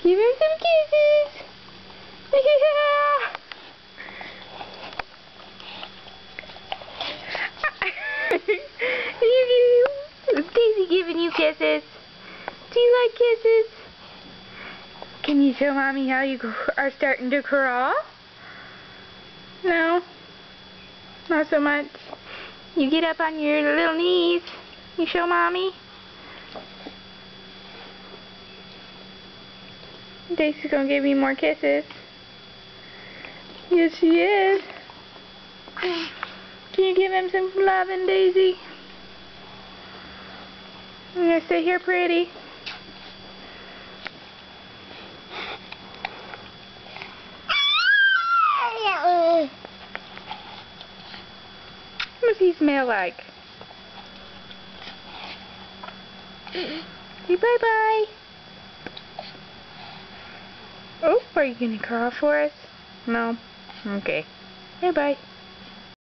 Give him some kisses. Yeah. Daisy giving you kisses. Do you like kisses? Can you show Mommy how you are starting to crawl? No? Not so much. You get up on your little knees. You show Mommy. Daisy's gonna give me more kisses. Yes, she is. Can you give him some loving, Daisy? I'm gonna stay here pretty. What does he smell like? Say bye-bye. Oh, are you gonna crawl for us? No? Okay. Bye-bye.